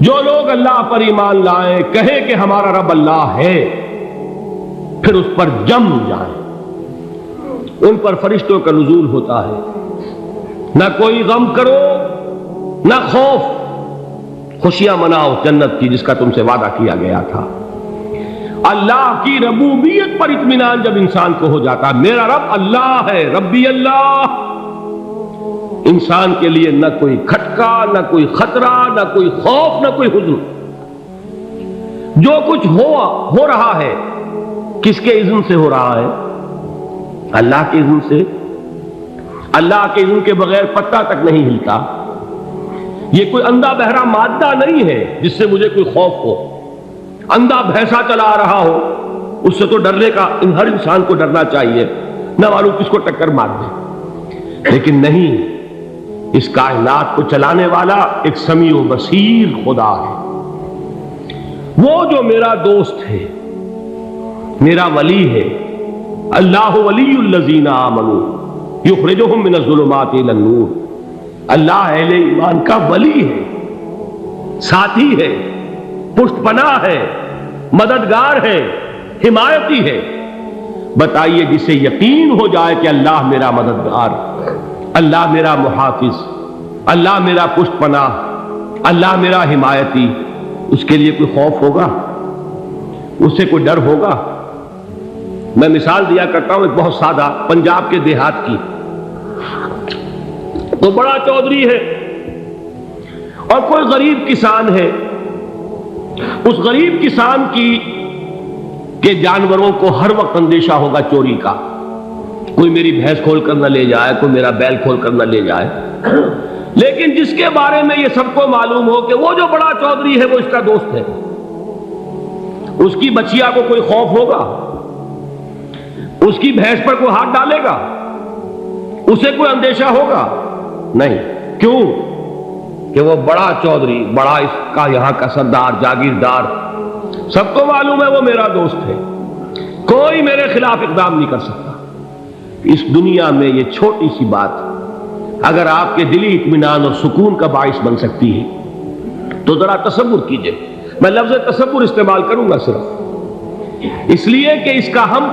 جو لوگ اللہ پر ایمان لائیں، کہیں کہ ہمارا رب اللہ ہے، پھر اس پر جم جائیں، ان پر فرشتوں کا نزول ہوتا ہے، نہ کوئی غم کرو نہ خوف، خوشیاں مناؤ جنت کی جس کا تم سے وعدہ کیا گیا تھا۔ اللہ کی ربوبیت پر اطمینان جب انسان کو ہو جاتا، میرا رب اللہ ہے، ربی اللہ، انسان کے لیے نہ کوئی کھٹکا، نہ کوئی خطرہ، نہ کوئی خوف، نہ کوئی حزن۔ جو کچھ ہو رہا ہے کس کے اذن سے ہو رہا ہے؟ اللہ کے اذن سے۔ اللہ کے اذن کے بغیر پتہ تک نہیں ہلتا۔ یہ کوئی اندھا بہرا مادہ نہیں ہے جس سے مجھے کوئی خوف ہو۔ اندھا بھینسا چلا آ رہا ہو، اس سے تو ڈرنے کا ہر انسان کو ڈرنا چاہیے، نہ معلوم کس کو ٹکر مار دے۔ لیکن نہیں، اس کائنات کو چلانے والا ایک سمیع و بصیر خدا ہے، وہ جو میرا دوست ہے، میرا ولی ہے۔ اللہ ولی الذین آمنوا یخرجہم من الظلمات الی النور۔ اللہ اہل ایمان کا ولی ہے، ساتھی ہے، پشت پناہ ہے، مددگار ہے، حمایتی ہے۔ بتائیے جسے یقین ہو جائے کہ اللہ میرا مددگار، اللہ میرا محافظ، اللہ میرا پشت پناہ، اللہ میرا حمایتی، اس کے لیے کوئی خوف ہوگا؟ اس سے کوئی ڈر ہوگا؟ میں مثال دیا کرتا ہوں ایک بہت سادہ، پنجاب کے دیہات کی۔ تو بڑا چودھری ہے اور کوئی غریب کسان ہے۔ اس غریب کسان کے جانوروں کو ہر وقت اندیشہ ہوگا چوری کا، کوئی میری بھینس کھول کر نہ لے جائے، کوئی میرا بیل کھول کر نہ لے جائے۔ لیکن جس کے بارے میں یہ سب کو معلوم ہو کہ وہ جو بڑا چودھری ہے وہ اس کا دوست ہے، اس کی بچیا کو کوئی خوف ہوگا؟ اس کی بھینس پر کوئی ہاتھ ڈالے گا؟ اسے کوئی اندیشہ ہوگا؟ نہیں۔ کیوں؟ کہ وہ بڑا چودھری، بڑا اس کا یہاں کا سردار، جاگیردار، سب کو معلوم ہے وہ میرا دوست ہے، کوئی میرے خلاف اقدام نہیں کر سکتا۔ اس دنیا میں یہ چھوٹی سی بات اگر آپ کے دلی اطمینان اور سکون کا باعث بن سکتی ہے تو ذرا تصور کیجئے۔ میں لفظ تصور استعمال کروں گا صرف اس لیے کہ اس کا ہم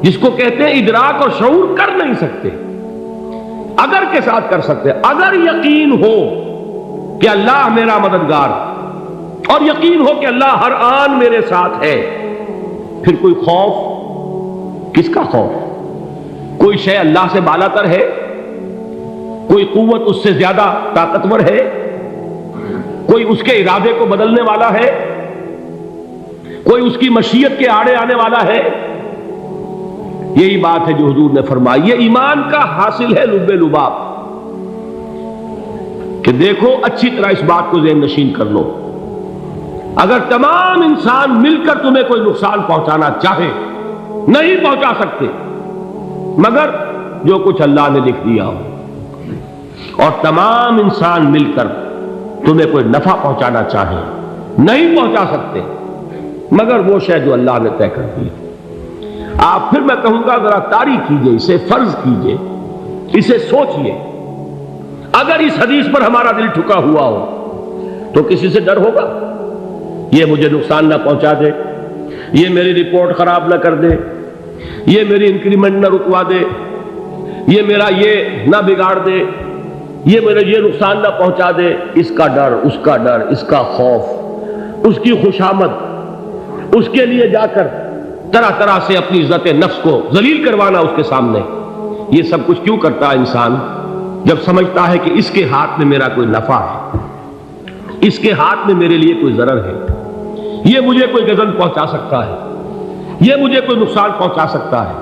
جس کو کہتے ہیں ادراک اور شعور کر نہیں سکتے، اگر کے ساتھ کر سکتے۔ اگر یقین ہو کہ اللہ میرا مددگار اور یقین ہو کہ اللہ ہر آن میرے ساتھ ہے، پھر کوئی خوف؟ کس کا خوف؟ کوئی شے اللہ سے بالاتر ہے؟ کوئی قوت اس سے زیادہ طاقتور ہے؟ کوئی اس کے ارادے کو بدلنے والا ہے؟ کوئی اس کی مشیت کے آڑے آنے والا ہے؟ یہی بات ہے جو حضور نے فرمائی۔ یہ ایمان کا حاصل ہے لب لباب، کہ دیکھو اچھی طرح اس بات کو ذہن نشین کر لو، اگر تمام انسان مل کر تمہیں کوئی نقصان پہنچانا چاہے نہیں پہنچا سکتے، مگر جو کچھ اللہ نے لکھ دیا ہو، اور تمام انسان مل کر تمہیں کوئی نفع پہنچانا چاہے نہیں پہنچا سکتے، مگر وہ شے جو اللہ نے طے کر دی۔ آپ پھر میں کہوں گا ذرا طاری کیجئے، اسے فرض کیجئے، اسے سوچئے۔ اگر اس حدیث پر ہمارا دل ٹھکا ہوا ہو تو کسی سے ڈر ہوگا؟ یہ مجھے نقصان نہ پہنچا دے، یہ میری رپورٹ خراب نہ کر دے، یہ میری انکریمنٹ نہ رکوا دے، یہ میرا یہ نہ بگاڑ دے، یہ میرے یہ نقصان نہ پہنچا دے۔ اس کا ڈر، اس کا ڈر، اس کا خوف، اس کی خوشامد، اس کے لیے جا کر طرح طرح سے اپنی عزت نفس کو ذلیل کروانا اس کے سامنے، یہ سب کچھ کیوں کرتا ہے انسان؟ جب سمجھتا ہے کہ اس کے ہاتھ میں میرا کوئی نفع ہے، اس کے ہاتھ میں میرے لیے کوئی ضرر ہے، یہ مجھے کوئی غضب پہنچا سکتا ہے، یہ مجھے کوئی نقصان پہنچا سکتا ہے،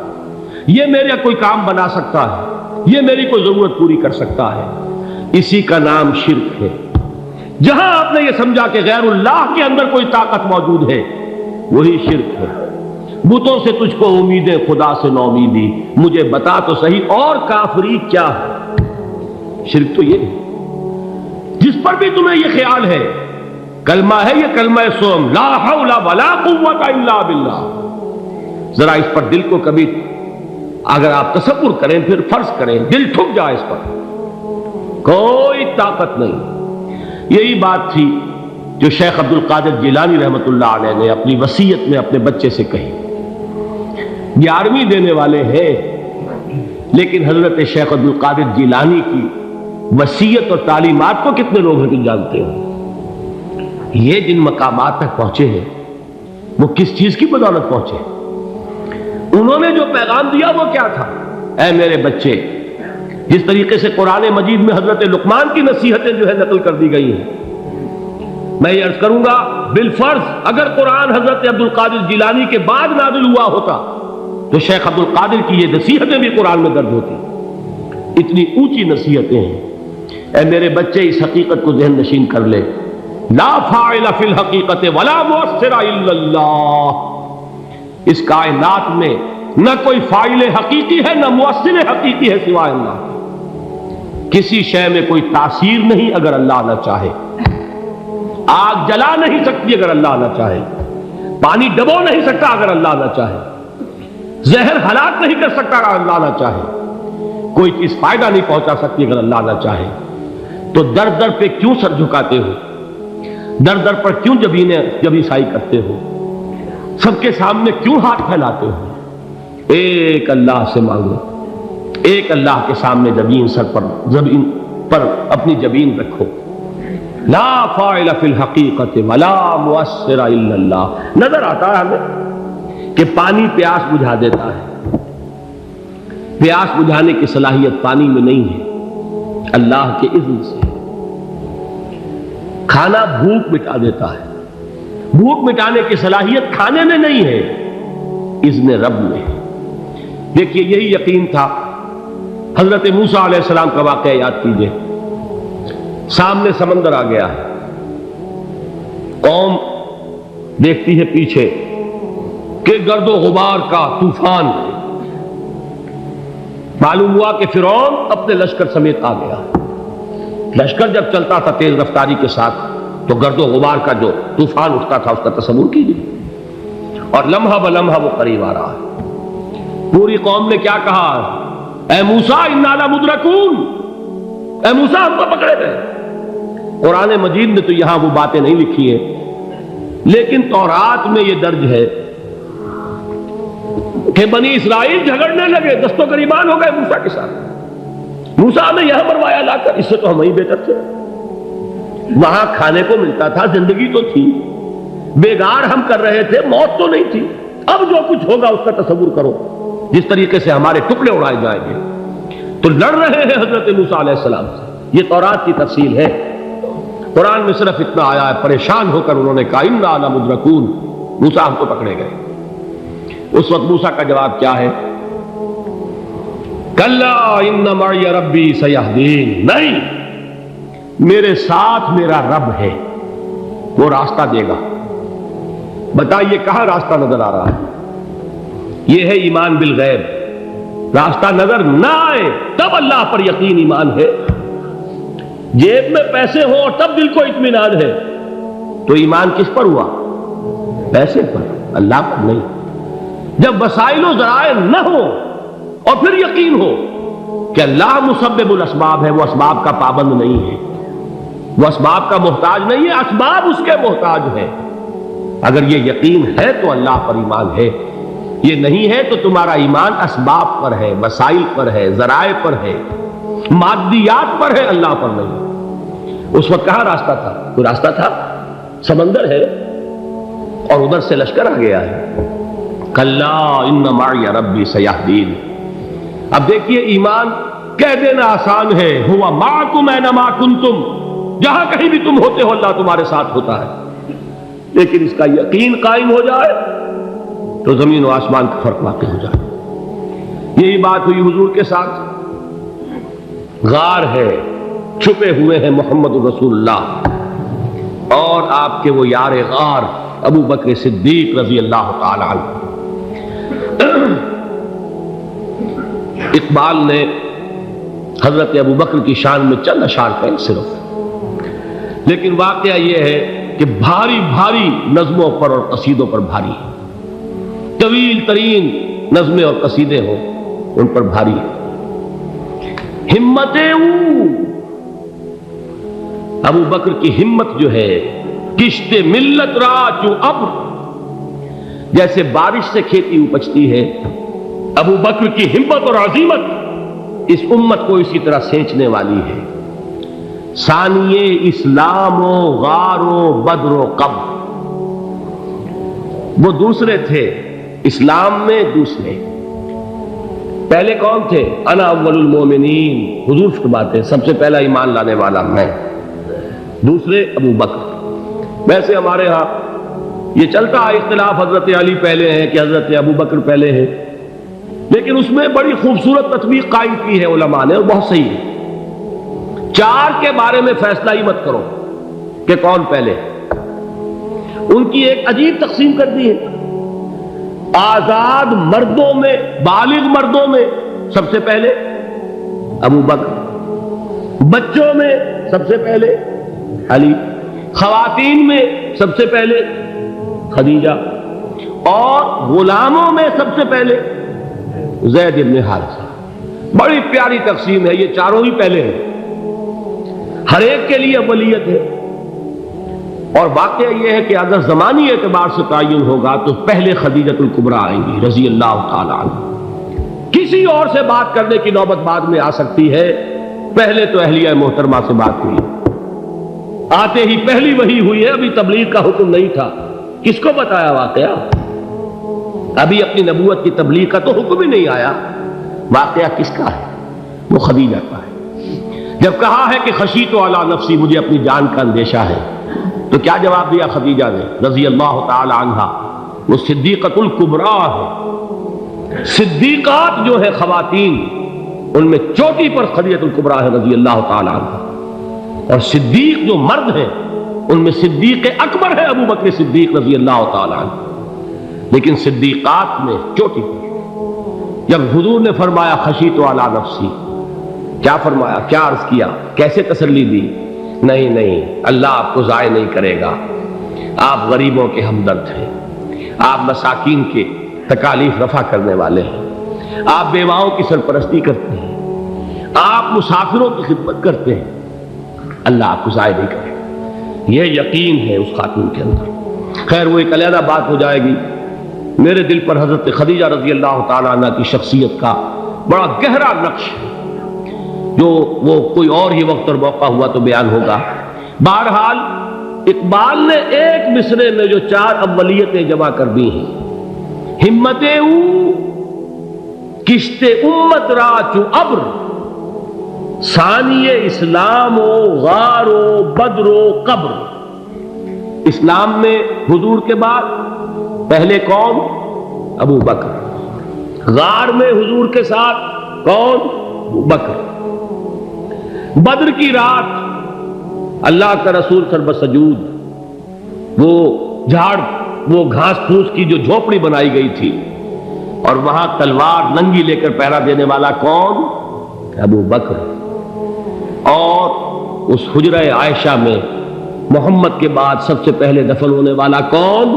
یہ میرا کوئی کام بنا سکتا ہے، یہ میری کوئی ضرورت پوری کر سکتا ہے، اسی کا نام شرک ہے۔ جہاں آپ نے یہ سمجھا کہ غیر اللہ کے اندر کوئی طاقت موجود ہے، وہی شرک ہے۔ بتوں سے تجھ کو امیدیں، خدا سے نو امیدی، مجھے بتا تو صحیح اور کافری کیا ہے؟ شرک تو یہ ہے۔ جس پر بھی تمہیں یہ خیال ہے، کلمہ ہے یہ کلمہ سوم، لا حول ولا قوت الا باللہ، ذرا اس پر دل کو کبھی اگر آپ تصور کریں، پھر فرض کریں، دل ٹھک جائے اس پر، کوئی طاقت نہیں۔ یہی بات تھی جو شیخ عبد القادر جیلانی رحمۃ اللہ علیہ نے اپنی وصیت میں اپنے بچے سے کہی. 11ویں دینے والے ہیں لیکن حضرت شیخ عبد القادر جیلانی کی وصیت اور تعلیمات کو کتنے لوگ ہیں تم جانتے ہو؟ یہ جن مقامات تک پہنچے ہیں وہ کس چیز کی بدولت پہنچے؟ انہوں نے جو پیغام دیا وہ کیا تھا؟ اے میرے بچے، جس طریقے سے قرآن مجید میں حضرت لقمان کی نصیحتیں جو ہے نقل کر دی گئی ہیں، میں یہ عرض کروں گا بالفرض اگر قرآن حضرت عبد القادر جیلانی کے بعد نازل ہوا ہوتا تو شیخ عبد القادر کی یہ نصیحتیں بھی قرآن میں درج ہوتی. اتنی اونچی نصیحتیں ہیں. اے میرے بچے اس حقیقت کو ذہن نشین کر لے، لا فاعل فی الحقیقت ولا مؤثر الا اللہ. اس کائنات میں نہ کوئی فاعل حقیقی ہے نہ مؤثر حقیقی ہے سوائے اللہ. کسی شے میں کوئی تاثیر نہیں اگر اللہ نہ چاہے. آگ جلا نہیں سکتی اگر اللہ نہ چاہے. پانی ڈبو نہیں سکتا اگر اللہ نہ چاہے. زہر ہلاک نہیں کر سکتا اگر اللہ نہ چاہے. کوئی چیز فائدہ نہیں پہنچا سکتی اگر اللہ نہ چاہے. تو در در پہ کیوں سر جھکاتے ہو؟ در در پر کیوں جبیں سائی کرتے ہو؟ سب کے سامنے کیوں ہاتھ پھیلاتے ہو؟ ایک اللہ سے مانگو. ایک اللہ کے سامنے زمین پر اپنی جبین رکھو. لا فاعل فی الحقیقت ولا مؤثر الا اللہ. نظر آتا ہے ہمیں کہ پانی پیاس بجھا دیتا ہے. پیاس بجھانے کی صلاحیت پانی میں نہیں ہے، اللہ کے اذن سے. کھانا بھوک مٹا دیتا ہے. بھوک مٹانے کی صلاحیت کھانے میں نہیں ہے، اذن رب میں. دیکھیے یہی یقین تھا. حضرت موسیٰ علیہ السلام کا واقعہ یاد کیجئے. سامنے سمندر آ گیا ہے. قوم دیکھتی ہے پیچھے کہ گرد و غبار کا طوفان. معلوم ہوا کہ فرعون اپنے لشکر سمیت آ گیا. لشکر جب چلتا تھا تیز رفتاری کے ساتھ تو گرد و غبار کا جو طوفان اٹھتا تھا اس کا تصور کیجیے. اور لمحہ بلمحہ وہ قریب آ رہا ہے. پوری قوم نے کیا کہا؟ اے موسیٰ انا لمدرکون. اے موسیٰ ہم کو پکڑے گئے. قرآن مجید میں تو یہاں وہ باتیں نہیں لکھی ہیں لیکن تورات میں یہ درج ہے کہ بنی اسرائیل جھگڑنے لگے، دست و گریبان ہو گئے موسیٰ کے ساتھ. موسیٰ ہمیں یہاں مروایا لا کر، اس سے تو ہم وہیں بہتر تھے. وہاں کھانے کو ملتا تھا، زندگی تو تھی، بیگار ہم کر رہے تھے، موت تو نہیں تھی. اب جو کچھ ہوگا اس کا تصور کرو، جس طریقے سے ہمارے ٹکڑے اڑائے جائیں گے. تو لڑ رہے ہیں حضرت موسیٰ علیہ السلام سے. یہ تورات کی تفصیل ہے. قرآن میں صرف اتنا آیا ہے، پریشان ہو کر انہوں نے کہا انا لمدرکون. موسیٰ ہم کو پکڑے گئے. اس وقت موسیٰ کا جواب کیا ہے؟ کلا ان معی ربی سیہدین. نہیں، میرے ساتھ میرا رب ہے، وہ راستہ دے گا. بتائیے کہاں راستہ نظر آ رہا ہے؟ یہ ہے ایمان بالغیب. راستہ نظر نہ آئے تب اللہ پر یقین ایمان ہے. جیب میں پیسے ہوں اور تب دل کو اطمینان ہے تو ایمان کس پر ہوا؟ پیسے پر، اللہ پر نہیں. جب وسائل و ذرائع نہ ہو اور پھر یقین ہو کہ اللہ مسبب الاسباب ہے، وہ اسباب کا پابند نہیں ہے، وہ اسباب کا محتاج نہیں ہے، اسباب اس کے محتاج ہے. اگر یہ یقین ہے تو اللہ پر ایمان ہے. یہ نہیں ہے تو تمہارا ایمان اسباب پر ہے، وسائل پر ہے، ذرائع پر ہے، مادیات پر ہے، اللہ پر نہیں. اس وقت کہاں راستہ تھا؟ کوئی راستہ تھا؟ سمندر ہے اور ادھر سے لشکر آ گیا ہے. کلا ان معی ربی سیہدین. اب دیکھیے ایمان کہہ دینا آسان ہے، ہوا معکم اینما کنتم. جہاں کہیں بھی تم ہوتے ہو اللہ تمہارے ساتھ ہوتا ہے. لیکن اس کا یقین قائم ہو جائے تو زمین و آسمان کا فرق واقع ہو جائے. یہی بات ہوئی حضور کے ساتھ. غار ہے، چھپے ہوئے ہیں محمد رسول اللہ اور آپ کے وہ یار غار ابو بکر صدیق رضی اللہ تعالی عنہ. اقبال نے حضرت ابو بکر کی شان میں چند اشعار کہیں صرف، لیکن واقعہ یہ ہے کہ بھاری بھاری نظموں پر اور قصیدوں پر بھاری ہے. طویل ترین نظمیں اور قصیدے ہوں ان پر بھاری ہے. ہمتیں ابو بکر کی ہمت جو ہے کشت ملت را چو ابر، جیسے بارش سے کھیتی اپجتی ہے، ابو بکر کی ہمت اور عزیمت اس امت کو اسی طرح سینچنے والی ہے۔ ثانیے اسلام و غار و بدر و قبر، وہ دوسرے تھے اسلام میں، دوسرے پہلے کون تھے؟ انا اول المومنین، حضور فرماتے ہیں سب سے پہلا ایمان لانے والا میں، دوسرے ابو بکر۔ ویسے ہمارے ہاں یہ چلتا ہے اختلاف، حضرت علی پہلے ہیں کہ حضرت ابو بکر پہلے ہیں، لیکن اس میں بڑی خوبصورت تطبیق قائم کی ہے علماء نے، اور بہت صحیح ہے۔ چار کے بارے میں فیصلہ ہی مت کرو کہ کون پہلے، ان کی ایک عجیب تقسیم کر دی ہے۔ آزاد مردوں میں، بالغ مردوں میں سب سے پہلے ابو بکر، بچوں میں سب سے پہلے علی، خواتین میں سب سے پہلے خدیجہ، اور غلاموں میں سب سے پہلے زید بن حارثہ۔ بڑی پیاری تقسیم ہے، یہ چاروں ہی پہلے ہیں، ہر ایک کے لیے اولیت ہے۔ اور واقعہ یہ ہے کہ اگر زمانی اعتبار سے تعین ہوگا تو پہلے خدیجۃ الکبریٰ آئیں گی رضی اللہ تعالی عنہ، کسی اور سے بات کرنے کی نوبت بعد میں آ سکتی ہے، پہلے تو اہلیہ محترمہ سے بات ہوئی، آتے ہی پہلی وحی ہوئی ہے، ابھی تبلیغ کا حکم نہیں تھا، کس کو بتایا واقعہ؟ ابھی اپنی نبوت کی تبلیغ کا تو حکم ہی نہیں آیا، واقعہ کس کا ہے؟ وہ خدیجہ کا ہے۔ جب کہا ہے کہ خشیت علی نفسی، مجھے اپنی جان کا اندیشہ ہے، تو کیا جواب دیا خدیجہ نے رضی اللہ تعالی عنہا؟ وہ صدیقۃ الکبریٰ ہے، صدیقات جو ہے خواتین ان میں چوٹی پر خدیجۃ الکبریٰ ہے رضی اللہ تعالی عنہا، اور صدیق جو مرد ہیں ان میں صدیق اکبر ہے ابو بکر صدیق رضی اللہ تعالی عنہ، لیکن صدیقات میں چوٹی پر۔ جب حضور نے فرمایا خشیت علی نفسی، کیا فرمایا، کیا عرض کیا، کیسے تسلی دی؟ نہیں نہیں، اللہ آپ کو ضائع نہیں کرے گا، آپ غریبوں کے ہمدرد ہیں، آپ مساکین کے تکالیف رفع کرنے والے ہیں، آپ بیواؤں کی سرپرستی کرتے ہیں، آپ مسافروں کی خدمت کرتے ہیں، اللہ آپ کو ضائع نہیں کرے گا۔ یہ یقین ہے اس خاتون کے اندر۔ خیر وہ ایک علیحدہ بات ہو جائے گی۔ میرے دل پر حضرت خدیجہ رضی اللہ تعالی عنہ کی شخصیت کا بڑا گہرا نقش ہے، جو وہ کوئی اور ہی وقت اور موقع ہوا تو بیان ہوگا۔ بہرحال اقبال نے ایک مصرے میں جو چار اولیتیں جمع کر دی ہیں، ہمت او کشت امت را چو ابر، ثانی اسلام و غار و بدر و قبر۔ اسلام میں حضور کے بعد پہلے کون؟ ابو بکر۔ غار میں حضور کے ساتھ کون؟ ابو بکر۔ بدر کی رات اللہ کا رسول سر بسجود، وہ جھاڑ، وہ گھاس پھوس کی جو جھوپڑی بنائی گئی تھی، اور وہاں تلوار ننگی لے کر پہرا دینے والا کون؟ ابو بکر۔ اور اس حجرہ عائشہ میں محمد کے بعد سب سے پہلے دفن ہونے والا کون؟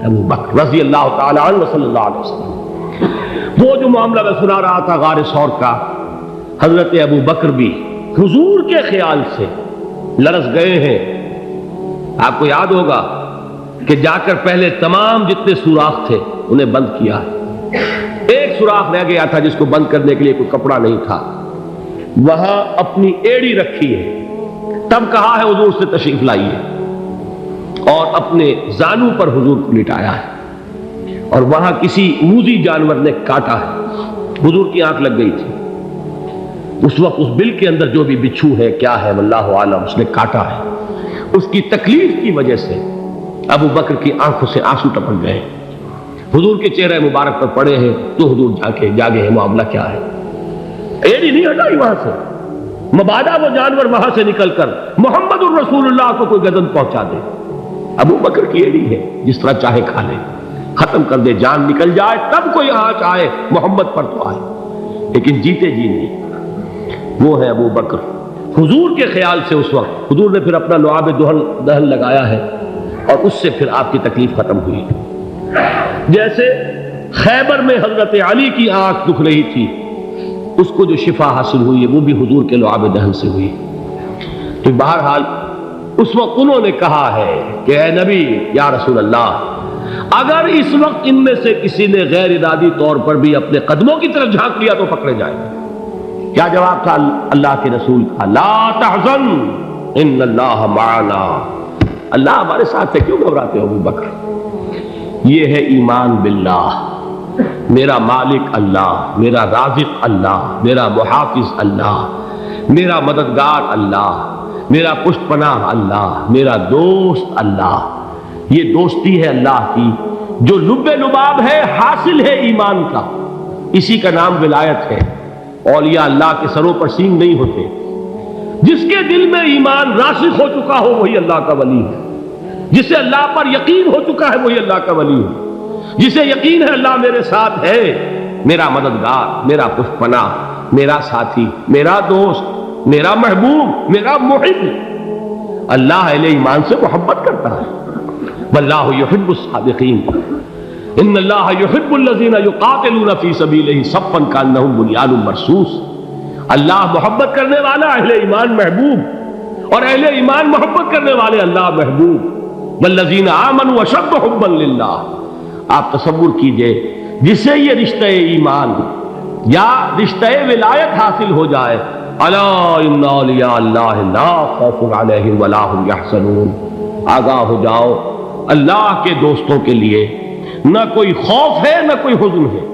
ابو بکر رضی اللہ تعالی عنہ صلی اللہ علیہ وسلم۔ وہ جو معاملہ میں سنا رہا تھا غار ثور کا، حضرت ابو بکر بھی حضور کے خیال سے لرز گئے ہیں۔ آپ کو یاد ہوگا کہ جا کر پہلے تمام جتنے سوراخ تھے انہیں بند کیا، ایک سوراخ رہ گیا تھا جس کو بند کرنے کے لیے کوئی کپڑا نہیں تھا، وہاں اپنی ایڑی رکھی ہے، تب کہا ہے حضور سے تشریف لائیے، اور اپنے زانو پر حضور کو لٹایا ہے، اور وہاں کسی موذی جانور نے کاٹا ہے، حضور کی آنکھ لگ گئی تھی، اس وقت اس بل کے اندر جو بھی بچھو ہے کیا ہے واللہ عالم، اس نے کاٹا ہے، اس کی تکلیف کی وجہ سے ابو بکر کی آنکھوں سے آنسو ٹپک گئے، حضور کے چہرے مبارک پر پڑے ہیں، تو حضور جاگے ہیں، معاملہ کیا ہے؟ ایڑی نہیں ہٹائی وہاں سے، مبادا وہ جانور وہاں سے نکل کر محمد الرسول اللہ کو کوئی گزن پہنچا دے، ابو بکر کی ایڑی ہے، جس طرح چاہے کھا لے، ختم کر دے، جان نکل جائے تب کوئی آنچ آئے، محمد پر تو آئے، لیکن جیتے جی نہیں۔ وہ ہے ابو بکر حضور کے خیال سے۔ اس وقت حضور نے پھر اپنا لعاب دہن لگایا ہے، اور اس سے پھر آپ کی تکلیف ختم ہوئی۔ جیسے خیبر میں حضرت علی کی آنکھ دکھ رہی تھی، اس کو جو شفا حاصل ہوئی ہے وہ بھی حضور کے لعاب دہن سے ہوئی۔ تو بہرحال اس وقت انہوں نے کہا ہے کہ اے نبی یا رسول اللہ، اگر اس وقت ان میں سے کسی نے غیر ارادی طور پر بھی اپنے قدموں کی طرف جھانک لیا تو پکڑے جائیں گے۔ کیا جواب تھا اللہ کے رسول کا؟ لا تحزن ان اللہ معنا، اللہ ہمارے ساتھ ہے، کیوں گھبراتے ہو ابو بکر؟ یہ ہے ایمان باللہ، میرا مالک اللہ، میرا رازق اللہ، میرا محافظ اللہ، میرا مددگار اللہ، میرا پشت پناہ اللہ، میرا دوست اللہ۔ یہ دوستی ہے اللہ کی جو لب لباب ہے، حاصل ہے ایمان کا، اسی کا نام ولایت ہے۔ اولیاء اللہ کے سروں پر سینگ نہیں ہوتے، جس کے دل میں ایمان راسخ ہو چکا ہو وہی اللہ کا ولی ہے، جسے اللہ پر یقین ہو چکا ہے وہی اللہ کا ولی ہے، جسے یقین ہے اللہ میرے ساتھ ہے، میرا مددگار، میرا پشت پناہ، میرا ساتھی، میرا دوست، میرا محبوب، میرا محب۔ اللہ اہل ایمان سے محبت کرتا ہے، واللہ یحب الصادقین، ان اللہ یحب الذین یقاتلون فی سبیلہ صفا کانہم بنیان مرصوص۔ اللہ محبت کرنے والا، اہل ایمان محبوب، اور اہل ایمان محبت کرنے والے اللہ محبوب۔ والذین آمنوا اشد حبا للہ۔ آپ تصور کیجئے جسے یہ رشتہ ایمان یا رشتہ ولایت حاصل ہو جائے، الا ان اولیاء اللہ لا خوف علیہم ولا هم یحزنون، آگاہ ہو جاؤ، اللہ کے دوستوں کے لیے نہ کوئی خوف ہے نہ کوئی حزن ہے۔